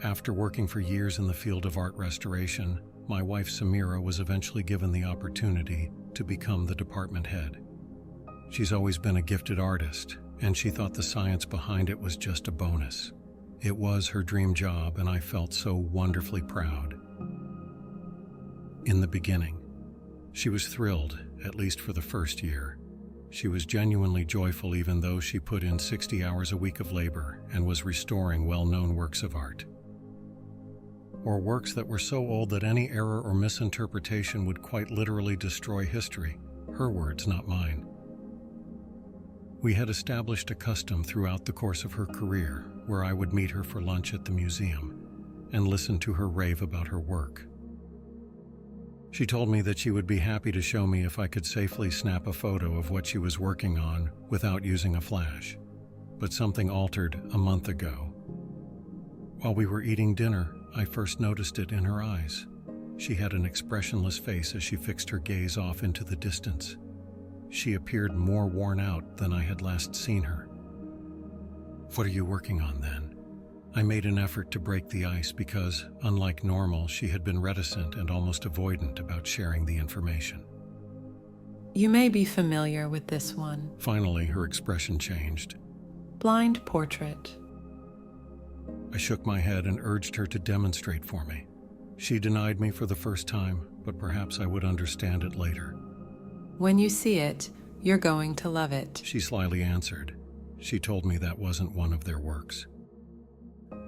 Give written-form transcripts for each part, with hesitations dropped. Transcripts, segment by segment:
After working for years in the field of art restoration, my wife Samaira was eventually given the opportunity to become the department head. She's always been a gifted artist, and she thought the science behind it was just a bonus. It was her dream job, and I felt so wonderfully proud. In the beginning, she was thrilled, at least for the first year. She was genuinely joyful even though she put in 60 hours a week of labor and was restoring well-known works of art. Or works that were so old that any error or misinterpretation would quite literally destroy history. Her words, not mine. We had established a custom throughout the course of her career where I would meet her for lunch at the museum and listen to her rave about her work. She told me that she would be happy to show me if I could safely snap a photo of what she was working on without using a flash. But something altered a month ago. While we were eating dinner, I first noticed it in her eyes. She had an expressionless face as she fixed her gaze off into the distance. She appeared more worn out than I had last seen her. "What are you working on then?" I made an effort to break the ice because, unlike normal, she had been reticent and almost avoidant about sharing the information. You may be familiar with this one. Finally, her expression changed. Blind portrait. I shook my head and urged her to demonstrate for me. She denied me for the first time, but perhaps I would understand it later. When you see it, you're going to love it. She slyly answered. She told me that wasn't one of their works.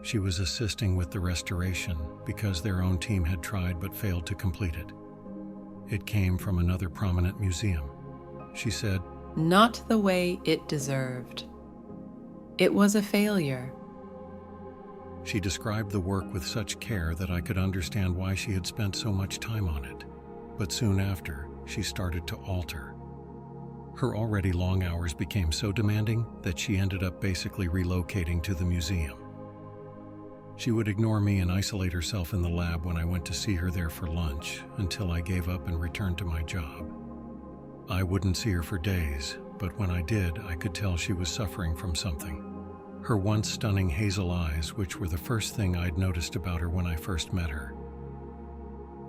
She was assisting with the restoration because their own team had tried but failed to complete it. It came from another prominent museum. She said, Not the way it deserved. It was a failure. She described the work with such care that I could understand why she had spent so much time on it. But soon after, she started to alter. Her already long hours became so demanding that she ended up basically relocating to the museum. She would ignore me and isolate herself in the lab when I went to see her there for lunch until I gave up and returned to my job. I wouldn't see her for days, but when I did, I could tell she was suffering from something. Her once stunning hazel eyes, which were the first thing I'd noticed about her when I first met her,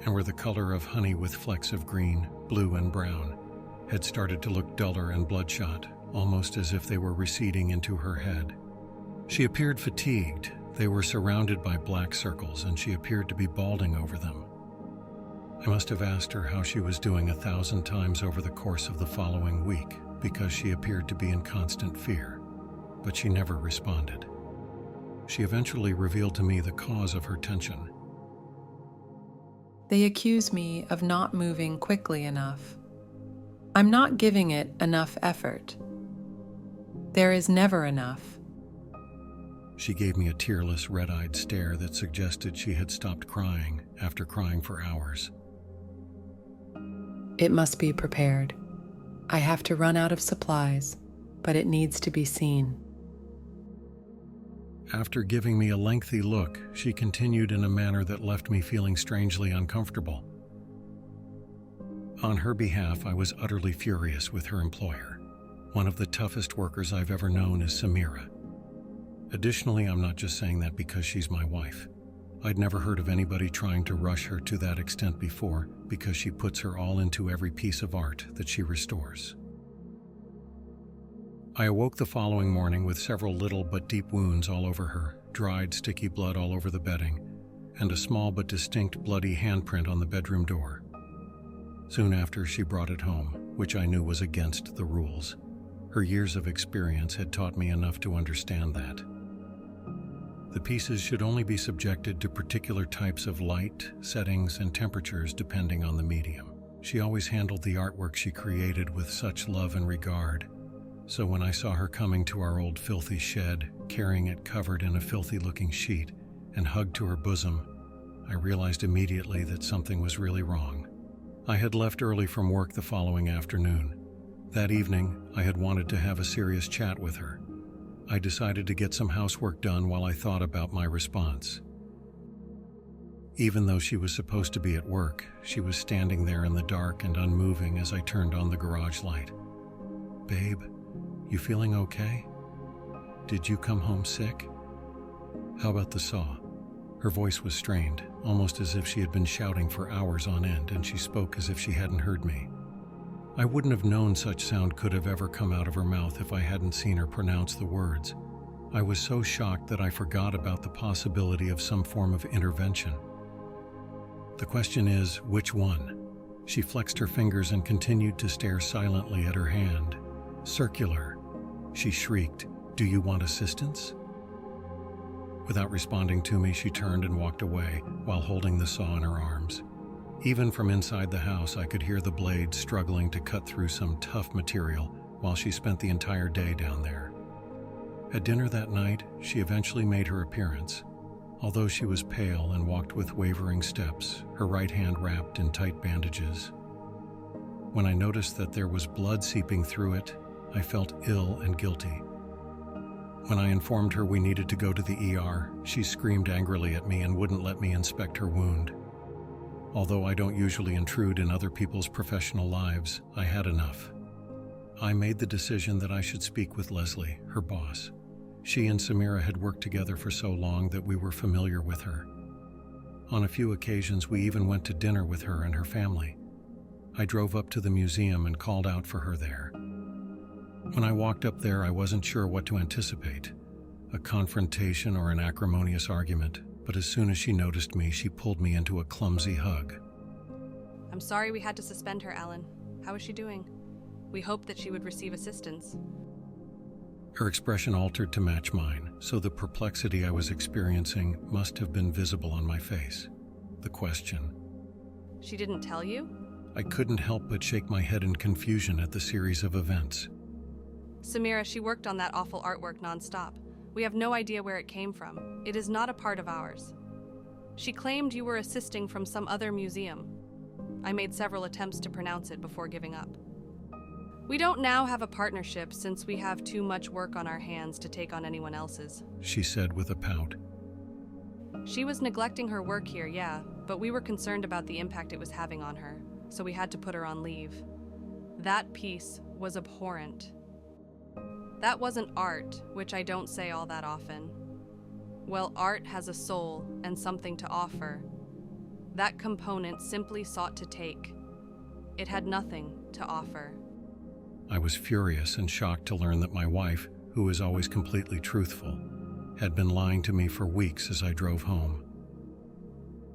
and were the color of honey with flecks of green, blue, and brown, had started to look duller and bloodshot, almost as if they were receding into her head. She appeared fatigued. They were surrounded by black circles, and she appeared to be balding over them. I must have asked her how she was doing 1,000 times over the course of the following week, because she appeared to be in constant fear, but she never responded. She eventually revealed to me the cause of her tension. They accuse me of not moving quickly enough. I'm not giving it enough effort. There is never enough. She gave me a tearless, red-eyed stare that suggested she had stopped crying after crying for hours. It must be prepared. I have to run out of supplies, but it needs to be seen. After giving me a lengthy look, she continued in a manner that left me feeling strangely uncomfortable. On her behalf, I was utterly furious with her employer. One of the toughest workers I've ever known is Samaira. Additionally, I'm not just saying that because she's my wife. I'd never heard of anybody trying to rush her to that extent before because she puts her all into every piece of art that she restores. I awoke the following morning with several little but deep wounds all over her, dried, sticky blood all over the bedding, and a small but distinct bloody handprint on the bedroom door. Soon after, she brought it home, which I knew was against the rules. Her years of experience had taught me enough to understand that. The pieces should only be subjected to particular types of light, settings, and temperatures depending on the medium. She always handled the artwork she created with such love and regard. So when I saw her coming to our old filthy shed, carrying it covered in a filthy-looking sheet, and hugged to her bosom, I realized immediately that something was really wrong. I had left early from work the following afternoon. That evening, I had wanted to have a serious chat with her. I decided to get some housework done while I thought about my response. Even though she was supposed to be at work, she was standing there in the dark and unmoving as I turned on the garage light. "Babe, you feeling okay? Did you come home sick? How about the saw?" Her voice was strained, almost as if she had been shouting for hours on end, and she spoke as if she hadn't heard me. I wouldn't have known such sound could have ever come out of her mouth if I hadn't seen her pronounce the words. I was so shocked that I forgot about the possibility of some form of intervention. The question is, which one? She flexed her fingers and continued to stare silently at her hand. Circular. She shrieked, "Do you want assistance?" Without responding to me, she turned and walked away while holding the saw in her arms. Even from inside the house, I could hear the blade struggling to cut through some tough material while she spent the entire day down there. At dinner that night, she eventually made her appearance. Although she was pale and walked with wavering steps, her right hand wrapped in tight bandages. When I noticed that there was blood seeping through it, I felt ill and guilty. When I informed her we needed to go to the ER, she screamed angrily at me and wouldn't let me inspect her wound. Although I don't usually intrude in other people's professional lives, I had enough. I made the decision that I should speak with Leslie, her boss. She and Samaira had worked together for so long that we were familiar with her. On a few occasions, we even went to dinner with her and her family. I drove up to the museum and called out for her there. When I walked up there, I wasn't sure what to anticipate, a confrontation or an acrimonious argument, but as soon as she noticed me, she pulled me into a clumsy hug. "I'm sorry we had to suspend her, Alan. How is she doing? We hoped that she would receive assistance." Her expression altered to match mine, so the perplexity I was experiencing must have been visible on my face. The question. "She didn't tell you?" I couldn't help but shake my head in confusion at the series of events. "Samaira, she worked on that awful artwork nonstop. We have no idea where it came from. It is not a part of ours. She claimed you were assisting from some other museum. I made several attempts to pronounce it before giving up. We don't now have a partnership since we have too much work on our hands to take on anyone else's," she said with a pout. "She was neglecting her work here, yeah, but we were concerned about the impact it was having on her, so we had to put her on leave. That piece was abhorrent. That wasn't art, which I don't say all that often. Well, art has a soul and something to offer. That component simply sought to take. It had nothing to offer." I was furious and shocked to learn that my wife, who is always completely truthful, had been lying to me for weeks as I drove home.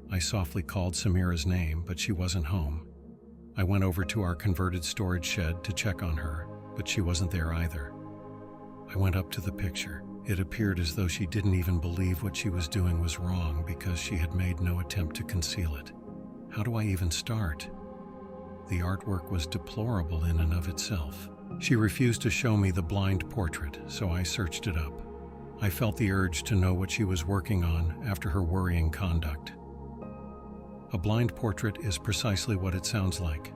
I softly called Samaira's name, but she wasn't home. I went over to our converted storage shed to check on her, but she wasn't there either. I went up to the picture. It appeared as though she didn't even believe what she was doing was wrong because she had made no attempt to conceal it. How do I even start? The artwork was deplorable in and of itself. She refused to show me the blind portrait, so I searched it up. I felt the urge to know what she was working on after her worrying conduct. A blind portrait is precisely what it sounds like.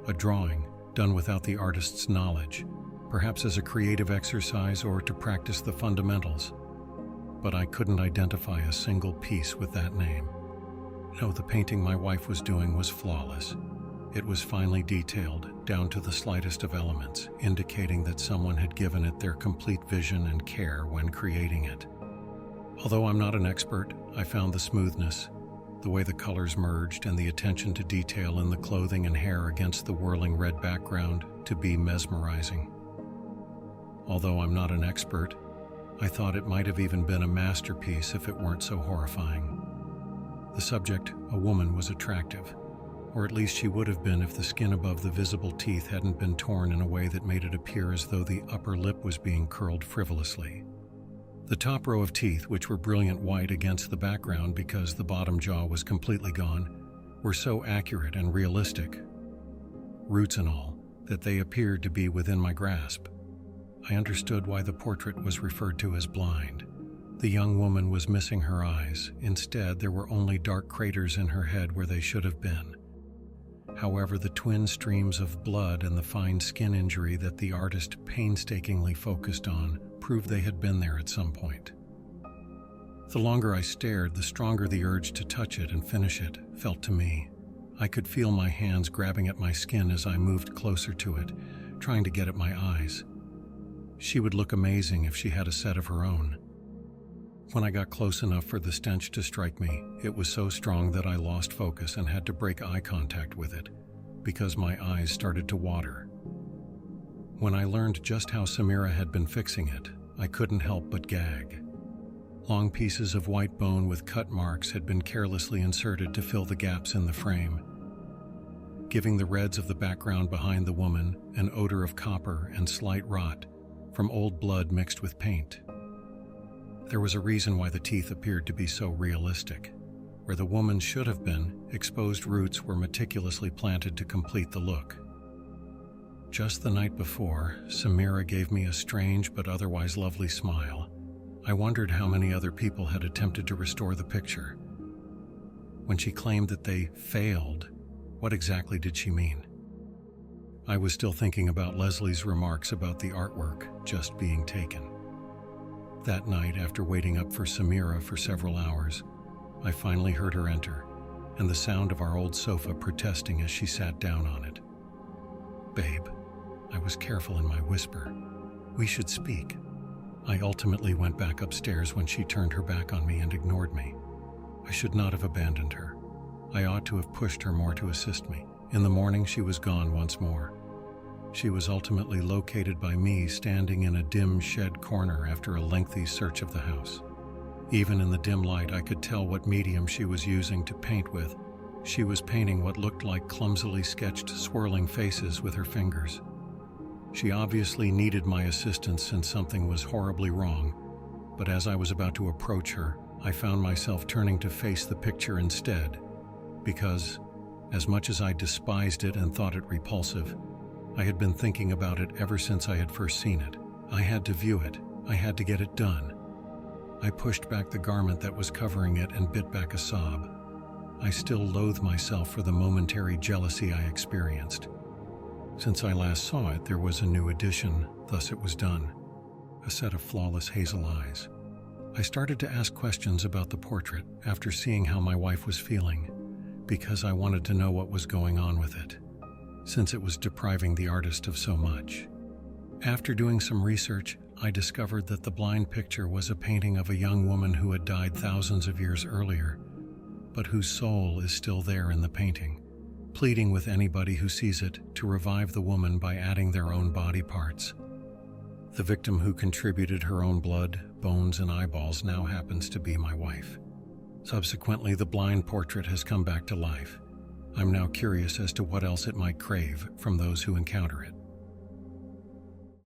A drawing done without the artist's knowledge, perhaps as a creative exercise or to practice the fundamentals. But I couldn't identify a single piece with that name. No, the painting my wife was doing was flawless. It was finely detailed, down to the slightest of elements, indicating that someone had given it their complete vision and care when creating it. Although I'm not an expert, I found the smoothness, the way the colors merged, and the attention to detail in the clothing and hair against the whirling red background to be mesmerizing. Although I'm not an expert, I thought it might have even been a masterpiece if it weren't so horrifying. The subject, a woman, was attractive, or at least she would have been if the skin above the visible teeth hadn't been torn in a way that made it appear as though the upper lip was being curled frivolously. The top row of teeth, which were brilliant white against the background because the bottom jaw was completely gone, were so accurate and realistic, roots and all, that they appeared to be within my grasp. I understood why the portrait was referred to as blind. The young woman was missing her eyes. Instead, there were only dark craters in her head where they should have been. However, the twin streams of blood and the fine skin injury that the artist painstakingly focused on proved they had been there at some point. The longer I stared, the stronger the urge to touch it and finish it felt to me. I could feel my hands grabbing at my skin as I moved closer to it, trying to get at my eyes. She would look amazing if she had a set of her own. When I got close enough for the stench to strike me, it was so strong that I lost focus and had to break eye contact with it, because my eyes started to water. When I learned just how Samaira had been fixing it, I couldn't help but gag. Long pieces of white bone with cut marks had been carelessly inserted to fill the gaps in the frame, giving the reds of the background behind the woman an odor of copper and slight rot from old blood mixed with paint. There was a reason why the teeth appeared to be so realistic. Where the woman should have been, exposed roots were meticulously planted to complete the look. Just the night before, Samaira gave me a strange but otherwise lovely smile. I wondered how many other people had attempted to restore the picture. When she claimed that they failed, what exactly did she mean? I was still thinking about Leslie's remarks about the artwork just being taken. That night, after waiting up for Samaira for several hours, I finally heard her enter, and the sound of our old sofa protesting as she sat down on it. "Babe," I was careful in my whisper, "we should speak." I ultimately went back upstairs when she turned her back on me and ignored me. I should not have abandoned her. I ought to have pushed her more to assist me. In the morning, she was gone once more. She was ultimately located by me standing in a dim shed corner after a lengthy search of the house. Even in the dim light, I could tell what medium she was using to paint with. She was painting what looked like clumsily sketched swirling faces with her fingers. She obviously needed my assistance since something was horribly wrong, but as I was about to approach her, I found myself turning to face the picture instead, because, as much as I despised it and thought it repulsive, I had been thinking about it ever since I had first seen it. I had to view it. I had to get it done. I pushed back the garment that was covering it and bit back a sob. I still loathe myself for the momentary jealousy I experienced. Since I last saw it, there was a new addition, thus it was done. A set of flawless hazel eyes. I started to ask questions about the portrait after seeing how my wife was feeling, because I wanted to know what was going on with it, since it was depriving the artist of so much. After doing some research, I discovered that the blind picture was a painting of a young woman who had died thousands of years earlier, but whose soul is still there in the painting, pleading with anybody who sees it to revive the woman by adding their own body parts. The victim who contributed her own blood, bones, and eyeballs now happens to be my wife. Subsequently, the blind portrait has come back to life. I'm now curious as to what else it might crave from those who encounter it.